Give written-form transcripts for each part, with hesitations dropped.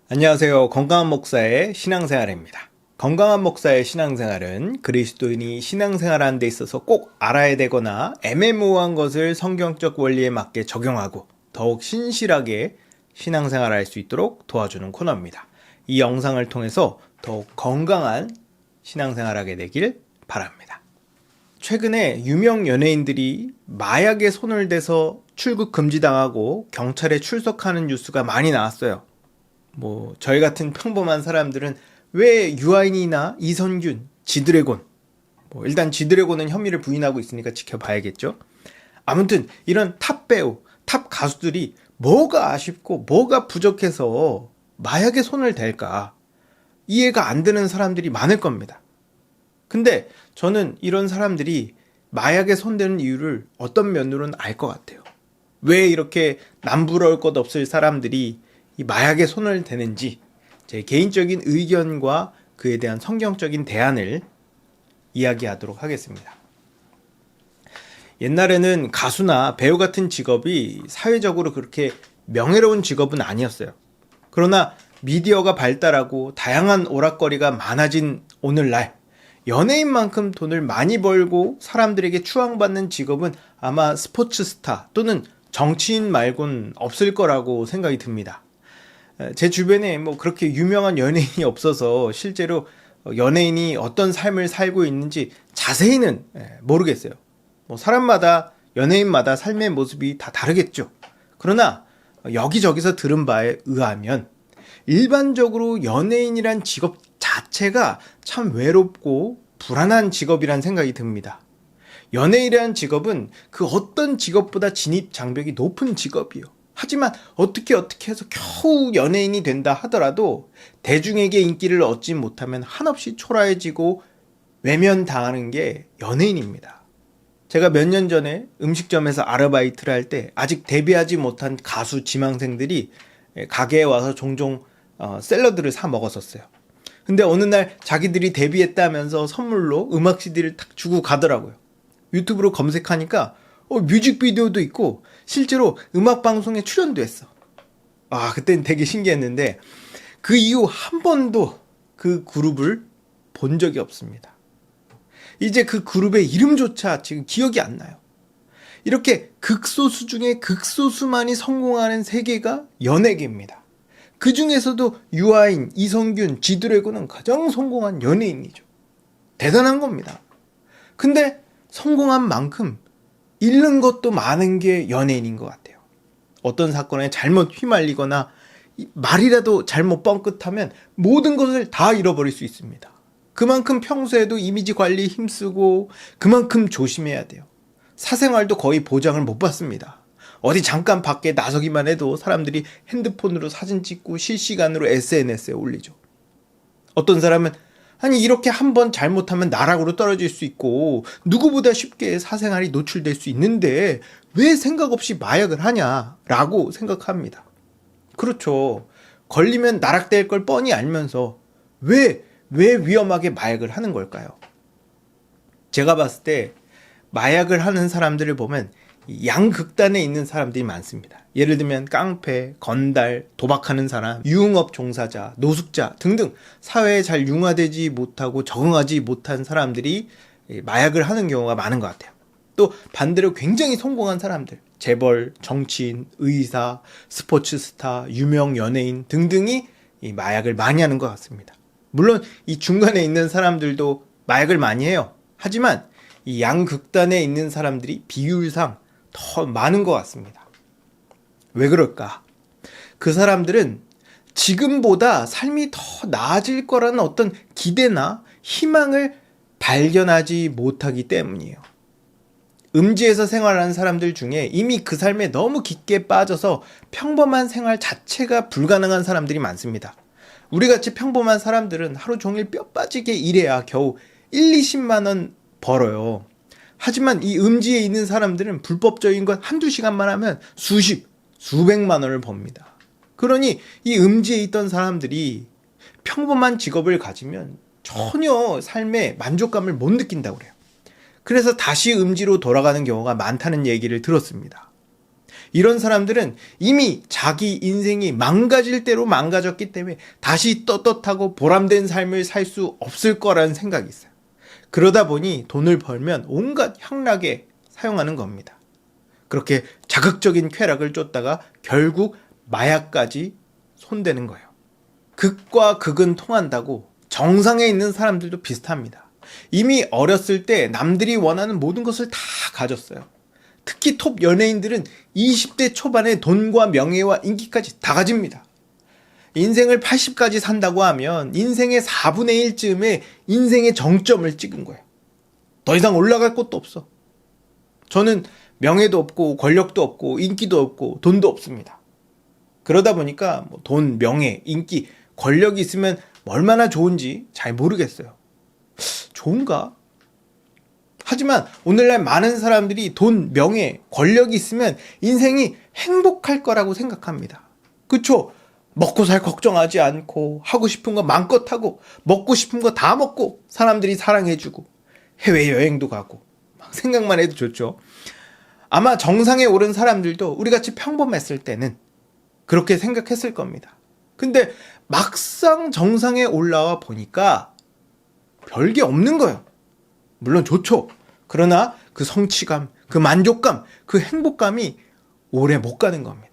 안녕하세요. 건강한 목사의 신앙생활입니다. 건강한 목사의 신앙생활은 그리스도인이 신앙생활하는 데 있어서 꼭 알아야 되거나 애매모호한 것을 성경적 원리에 맞게 적용하고 더욱 신실하게 신앙생활할 수 있도록 도와주는 코너입니다. 이 영상을 통해서 더욱 건강한 신앙생활하게 되길 바랍니다. 최근에 유명 연예인들이 마약에 손을 대서 출국 금지당하고 경찰에 출석하는 뉴스가 많이 나왔어요. 저희 같은 평범한 사람들은 왜 유아인이나 이선균, 지드래곤, 일단 지드래곤은 혐의를 부인하고 있으니까 지켜봐야겠죠. 아무튼 이런 탑 배우, 탑 가수들이 뭐가 아쉽고 뭐가 부족해서 마약에 손을 댈까 이해가 안 되는 사람들이 많을 겁니다. 근데 저는 이런 사람들이 마약에 손대는 이유를 어떤 면으로는 알 것 같아요. 왜 이렇게 남부러울 것 없을 사람들이 이 마약에 손을 대는지 제 개인적인 의견과 그에 대한 성경적인 대안을 이야기하도록 하겠습니다. 옛날에는 가수나 배우 같은 직업이 사회적으로 그렇게 명예로운 직업은 아니었어요. 그러나 미디어가 발달하고 다양한 오락거리가 많아진 오늘날 연예인만큼 돈을 많이 벌고 사람들에게 추앙받는 직업은 아마 스포츠 스타 또는 정치인 말곤 없을 거라고 생각이 듭니다. 제 주변에 그렇게 유명한 연예인이 없어서 실제로 연예인이 어떤 삶을 살고 있는지 자세히는 모르겠어요. 사람마다 연예인마다 삶의 모습이 다 다르겠죠. 그러나 여기저기서 들은 바에 의하면 일반적으로 연예인이란 직업 자체가 참 외롭고 불안한 직업이란 생각이 듭니다. 연예인이란 직업은 그 어떤 직업보다 진입 장벽이 높은 직업이에요. 하지만 어떻게 해서 겨우 연예인이 된다 하더라도 대중에게 인기를 얻지 못하면 한없이 초라해지고 외면당하는 게 연예인입니다. 제가 몇 년 전에 음식점에서 아르바이트를 할 때 아직 데뷔하지 못한 가수 지망생들이 가게에 와서 종종 샐러드를 사 먹었었어요. 근데 어느 날 자기들이 데뷔했다면서 선물로 음악 CD를 탁 주고 가더라고요. 유튜브로 검색하니까 뮤직비디오도 있고 실제로 음악방송에 출연도 했어. 그때는 되게 신기했는데 그 이후 한 번도 그 그룹을 본 적이 없습니다. 이제 그 그룹의 이름조차 지금 기억이 안 나요. 이렇게 극소수 중에 극소수만이 성공하는 세계가 연예계입니다. 그 중에서도 유아인, 이성균, 지드래곤은 가장 성공한 연예인이죠. 대단한 겁니다. 근데 성공한 만큼 잃는 것도 많은 게 연예인인 것 같아요. 어떤 사건에 잘못 휘말리거나 말이라도 잘못 뻥끗하면 모든 것을 다 잃어버릴 수 있습니다. 그만큼 평소에도 이미지 관리에 힘쓰고 그만큼 조심해야 돼요. 사생활도 거의 보장을 못 받습니다. 어디 잠깐 밖에 나서기만 해도 사람들이 핸드폰으로 사진 찍고 실시간으로 SNS에 올리죠. 어떤 사람은 이렇게 한번 잘못하면 나락으로 떨어질 수 있고 누구보다 쉽게 사생활이 노출될 수 있는데 왜 생각 없이 마약을 하냐라고 생각합니다. 그렇죠. 걸리면 나락될 걸 뻔히 알면서 왜 위험하게 마약을 하는 걸까요? 제가 봤을 때 마약을 하는 사람들을 보면 양극단에 있는 사람들이 많습니다. 예를 들면 깡패, 건달, 도박하는 사람, 유흥업 종사자, 노숙자 등등 사회에 잘 융화되지 못하고 적응하지 못한 사람들이 마약을 하는 경우가 많은 것 같아요. 또 반대로 굉장히 성공한 사람들, 재벌, 정치인, 의사, 스포츠 스타, 유명 연예인 등등이 이 마약을 많이 하는 것 같습니다. 물론 이 중간에 있는 사람들도 마약을 많이 해요. 하지만 이 양극단에 있는 사람들이 비율상 더 많은 것 같습니다. 왜 그럴까? 그 사람들은 지금보다 삶이 더 나아질 거라는 어떤 기대나 희망을 발견하지 못하기 때문이에요. 음지에서 생활하는 사람들 중에 이미 그 삶에 너무 깊게 빠져서 평범한 생활 자체가 불가능한 사람들이 많습니다. 우리같이 평범한 사람들은 하루 종일 뼈 빠지게 일해야 겨우 20만 원 벌어요. 하지만 이 음지에 있는 사람들은 불법적인 건 한두 시간만 하면 수백만 원을 법니다. 그러니 이 음지에 있던 사람들이 평범한 직업을 가지면 전혀 삶의 만족감을 못 느낀다고 그래요. 그래서 다시 음지로 돌아가는 경우가 많다는 얘기를 들었습니다. 이런 사람들은 이미 자기 인생이 망가질 대로 망가졌기 때문에 다시 떳떳하고 보람된 삶을 살 수 없을 거라는 생각이 있어요. 그러다 보니 돈을 벌면 온갖 향락에 사용하는 겁니다. 그렇게 자극적인 쾌락을 쫓다가 결국 마약까지 손대는 거예요. 극과 극은 통한다고 정상에 있는 사람들도 비슷합니다. 이미 어렸을 때 남들이 원하는 모든 것을 다 가졌어요. 특히 톱 연예인들은 20대 초반에 돈과 명예와 인기까지 다 가집니다. 인생을 80까지 산다고 하면 인생의 4분의 1쯤에 인생의 정점을 찍은 거예요. 더 이상 올라갈 곳도 없어. 저는 명예도 없고 권력도 없고 인기도 없고 돈도 없습니다. 그러다 보니까 돈, 명예, 인기, 권력이 있으면 얼마나 좋은지 잘 모르겠어요. 좋은가? 하지만 오늘날 많은 사람들이 돈, 명예, 권력이 있으면 인생이 행복할 거라고 생각합니다. 그쵸? 먹고 살 걱정하지 않고 하고 싶은 거 마음껏 하고 먹고 싶은 거 다 먹고 사람들이 사랑해주고 해외여행도 가고 막 생각만 해도 좋죠. 아마 정상에 오른 사람들도 우리같이 평범했을 때는 그렇게 생각했을 겁니다. 근데 막상 정상에 올라와 보니까 별게 없는 거예요. 물론 좋죠. 그러나 그 성취감, 그 만족감, 그 행복감이 오래 못 가는 겁니다.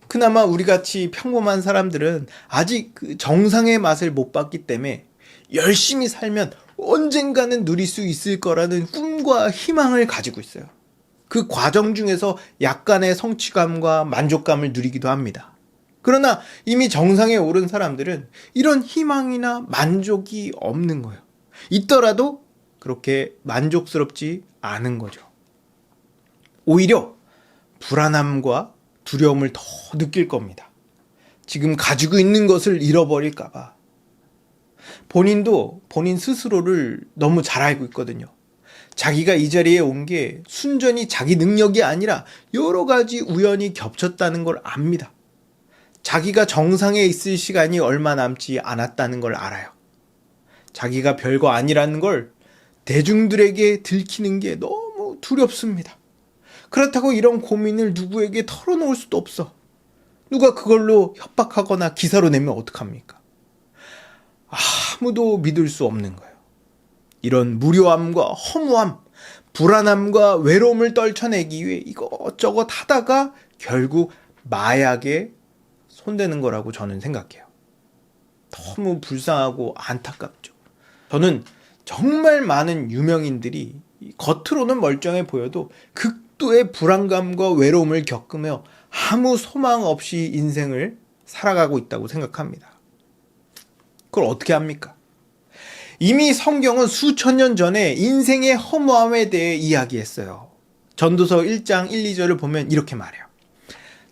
그나마 우리같이 평범한 사람들은 아직 그 정상의 맛을 못 봤기 때문에 열심히 살면 언젠가는 누릴 수 있을 거라는 꿈과 희망을 가지고 있어요. 그 과정 중에서 약간의 성취감과 만족감을 누리기도 합니다. 그러나 이미 정상에 오른 사람들은 이런 희망이나 만족이 없는 거예요. 있더라도 그렇게 만족스럽지 않은 거죠. 오히려 불안함과 두려움을 더 느낄 겁니다. 지금 가지고 있는 것을 잃어버릴까봐. 본인도 본인 스스로를 너무 잘 알고 있거든요. 자기가 이 자리에 온 게 순전히 자기 능력이 아니라 여러 가지 우연이 겹쳤다는 걸 압니다. 자기가 정상에 있을 시간이 얼마 남지 않았다는 걸 알아요. 자기가 별거 아니라는 걸 대중들에게 들키는 게 너무 두렵습니다. 그렇다고 이런 고민을 누구에게 털어놓을 수도 없어. 누가 그걸로 협박하거나 기사로 내면 어떡합니까? 아무도 믿을 수 없는 거예요. 이런 무료함과 허무함, 불안함과 외로움을 떨쳐내기 위해 이것저것 하다가 결국 마약에 손대는 거라고 저는 생각해요. 너무 불쌍하고 안타깝죠. 저는 정말 많은 유명인들이 겉으로는 멀쩡해 보여도 극도의 불안감과 외로움을 겪으며 아무 소망 없이 인생을 살아가고 있다고 생각합니다. 그걸 어떻게 합니까? 이미 성경은 수천 년 전에 인생의 허무함에 대해 이야기했어요. 전도서 1장 1, 2절을 보면 이렇게 말해요.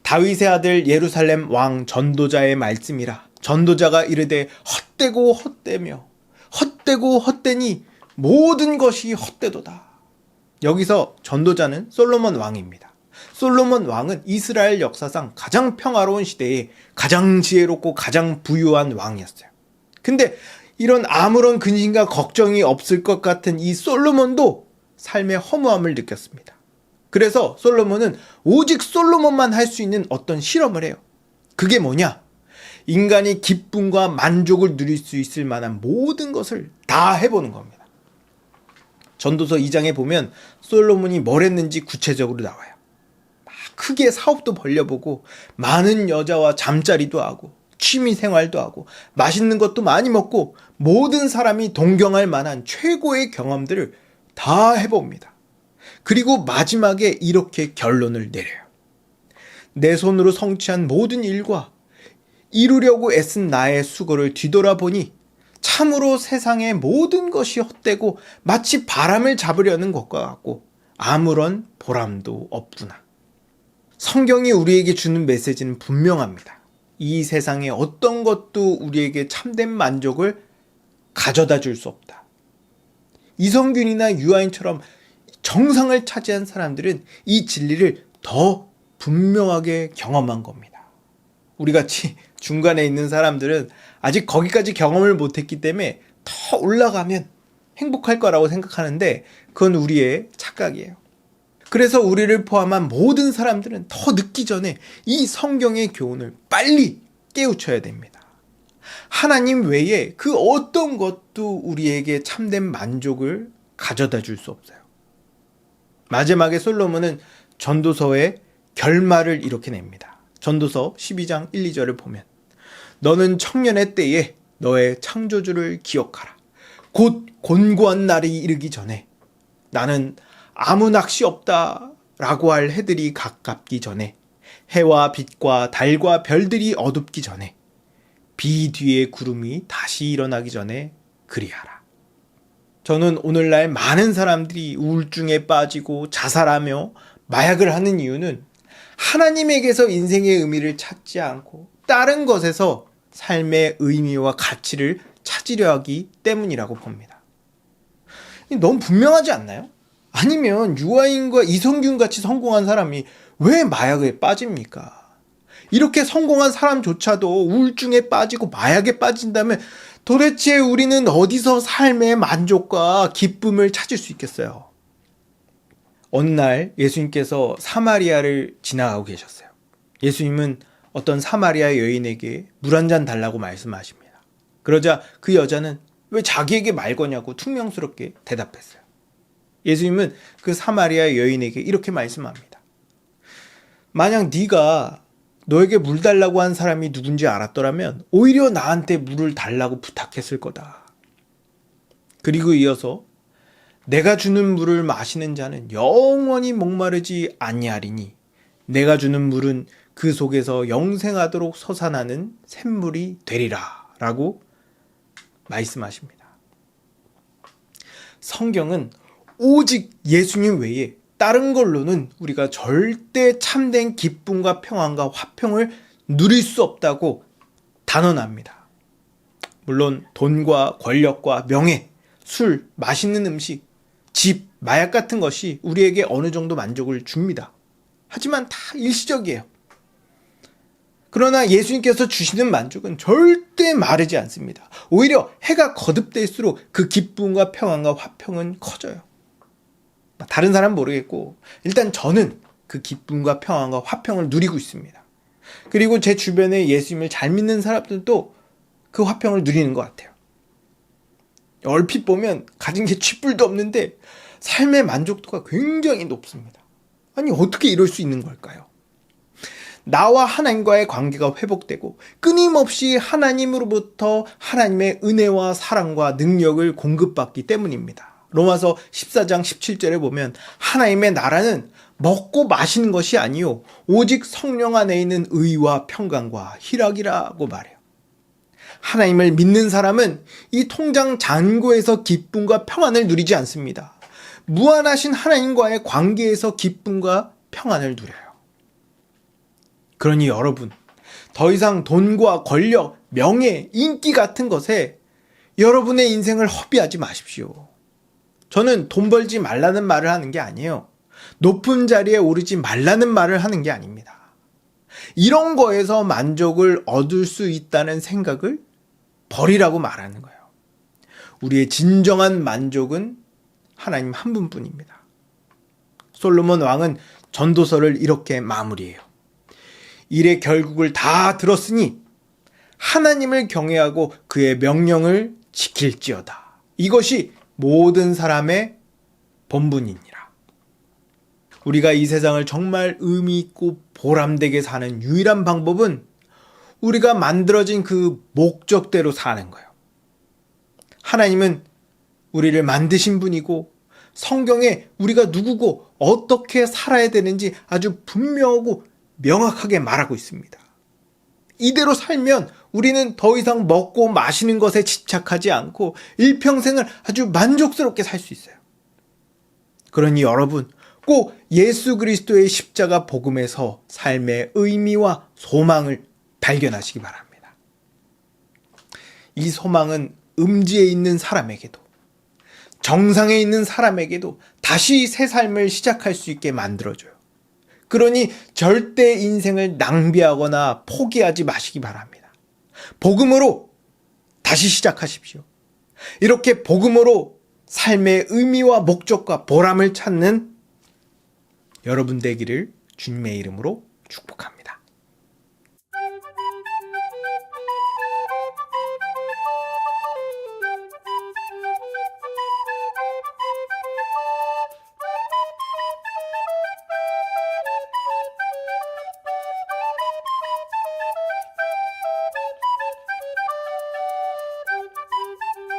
다윗의 아들 예루살렘 왕 전도자의 말씀이라. 전도자가 이르되 헛되고 헛되며 헛되고 헛되니 모든 것이 헛되도다. 여기서 전도자는 솔로몬 왕입니다. 솔로몬 왕은 이스라엘 역사상 가장 평화로운 시대에 가장 지혜롭고 가장 부유한 왕이었어요. 근데 이런 아무런 근심과 걱정이 없을 것 같은 이 솔로몬도 삶의 허무함을 느꼈습니다. 그래서 솔로몬은 오직 솔로몬만 할 수 있는 어떤 실험을 해요. 그게 뭐냐? 인간이 기쁨과 만족을 누릴 수 있을 만한 모든 것을 다 해보는 겁니다. 전도서 2장에 보면 솔로몬이 뭘 했는지 구체적으로 나와요. 막 크게 사업도 벌려보고 많은 여자와 잠자리도 하고 취미 생활도 하고 맛있는 것도 많이 먹고 모든 사람이 동경할 만한 최고의 경험들을 다 해봅니다. 그리고 마지막에 이렇게 결론을 내려요. 내 손으로 성취한 모든 일과 이루려고 애쓴 나의 수고를 뒤돌아보니 참으로 세상의 모든 것이 헛되고 마치 바람을 잡으려는 것과 같고 아무런 보람도 없구나. 성경이 우리에게 주는 메시지는 분명합니다. 이 세상의 어떤 것도 우리에게 참된 만족을 가져다 줄 수 없다. 이성균이나 유아인처럼 정상을 차지한 사람들은 이 진리를 더 분명하게 경험한 겁니다. 우리같이 중간에 있는 사람들은 아직 거기까지 경험을 못했기 때문에 더 올라가면 행복할 거라고 생각하는데 그건 우리의 착각이에요. 그래서 우리를 포함한 모든 사람들은 더 늦기 전에 이 성경의 교훈을 빨리 깨우쳐야 됩니다. 하나님 외에 그 어떤 것도 우리에게 참된 만족을 가져다 줄 수 없어요. 마지막에 솔로몬은 전도서의 결말을 이렇게 냅니다. 전도서 12장 1, 2절을 보면 너는 청년의 때에 너의 창조주를 기억하라. 곧 곤고한 날이 이르기 전에 나는 아무 낚시 없다 라고 할 해들이 가깝기 전에 해와 빛과 달과 별들이 어둡기 전에 비 뒤에 구름이 다시 일어나기 전에 그리하라. 저는 오늘날 많은 사람들이 우울증에 빠지고 자살하며 마약을 하는 이유는 하나님에게서 인생의 의미를 찾지 않고 다른 것에서 삶의 의미와 가치를 찾으려 하기 때문이라고 봅니다. 너무 분명하지 않나요? 아니면 유아인과 이성균 같이 성공한 사람이 왜 마약에 빠집니까? 이렇게 성공한 사람조차도 우울증에 빠지고 마약에 빠진다면 도대체 우리는 어디서 삶의 만족과 기쁨을 찾을 수 있겠어요? 어느 날 예수님께서 사마리아를 지나가고 계셨어요. 예수님은 어떤 사마리아 여인에게 물 한 잔 달라고 말씀하십니다. 그러자 그 여자는 왜 자기에게 말 거냐고 퉁명스럽게 대답했어요. 예수님은 그 사마리아 여인에게 이렇게 말씀합니다. 만약 네가 너에게 물 달라고 한 사람이 누군지 알았더라면 오히려 나한테 물을 달라고 부탁했을 거다. 그리고 이어서 내가 주는 물을 마시는 자는 영원히 목마르지 아니하리니 내가 주는 물은 그 속에서 영생하도록 솟아나는 샘물이 되리라 라고 말씀하십니다. 성경은 오직 예수님 외에 다른 걸로는 우리가 절대 참된 기쁨과 평안과 화평을 누릴 수 없다고 단언합니다. 물론 돈과 권력과 명예, 술, 맛있는 음식, 집, 마약 같은 것이 우리에게 어느 정도 만족을 줍니다. 하지만 다 일시적이에요. 그러나 예수님께서 주시는 만족은 절대 마르지 않습니다. 오히려 해가 거듭될수록 그 기쁨과 평안과 화평은 커져요. 다른 사람은 모르겠고 일단 저는 그 기쁨과 평안과 화평을 누리고 있습니다. 그리고 제 주변에 예수님을 잘 믿는 사람들도 그 화평을 누리는 것 같아요. 얼핏 보면 가진 게 쥐뿔도 없는데 삶의 만족도가 굉장히 높습니다. 아니 어떻게 이럴 수 있는 걸까요? 나와 하나님과의 관계가 회복되고 끊임없이 하나님으로부터 하나님의 은혜와 사랑과 능력을 공급받기 때문입니다. 로마서 14장 17절에 보면 하나님의 나라는 먹고 마시는 것이 아니요 오직 성령 안에 있는 의와 평강과 희락이라고 말해요. 하나님을 믿는 사람은 이 통장 잔고에서 기쁨과 평안을 누리지 않습니다. 무한하신 하나님과의 관계에서 기쁨과 평안을 누려요. 그러니 여러분, 더 이상 돈과 권력, 명예, 인기 같은 것에 여러분의 인생을 허비하지 마십시오. 저는 돈 벌지 말라는 말을 하는 게 아니에요. 높은 자리에 오르지 말라는 말을 하는 게 아닙니다. 이런 거에서 만족을 얻을 수 있다는 생각을 버리라고 말하는 거예요. 우리의 진정한 만족은 하나님 한 분뿐입니다. 솔로몬 왕은 전도서를 이렇게 마무리해요. 일의 결국을 다 들었으니 하나님을 경외하고 그의 명령을 지킬지어다. 이것이 모든 사람의 본분이니라. 우리가 이 세상을 정말 의미 있고 보람되게 사는 유일한 방법은 우리가 만들어진 그 목적대로 사는 거예요. 하나님은 우리를 만드신 분이고 성경에 우리가 누구고 어떻게 살아야 되는지 아주 분명하고 명확하게 말하고 있습니다. 이대로 살면 우리는 더 이상 먹고 마시는 것에 집착하지 않고 일평생을 아주 만족스럽게 살 수 있어요. 그러니 여러분 꼭 예수 그리스도의 십자가 복음에서 삶의 의미와 소망을 발견하시기 바랍니다. 이 소망은 음지에 있는 사람에게도 정상에 있는 사람에게도 다시 새 삶을 시작할 수 있게 만들어줘요. 그러니 절대 인생을 낭비하거나 포기하지 마시기 바랍니다. 복음으로 다시 시작하십시오. 이렇게 복음으로 삶의 의미와 목적과 보람을 찾는 여러분 되기를 주님의 이름으로 축복합니다.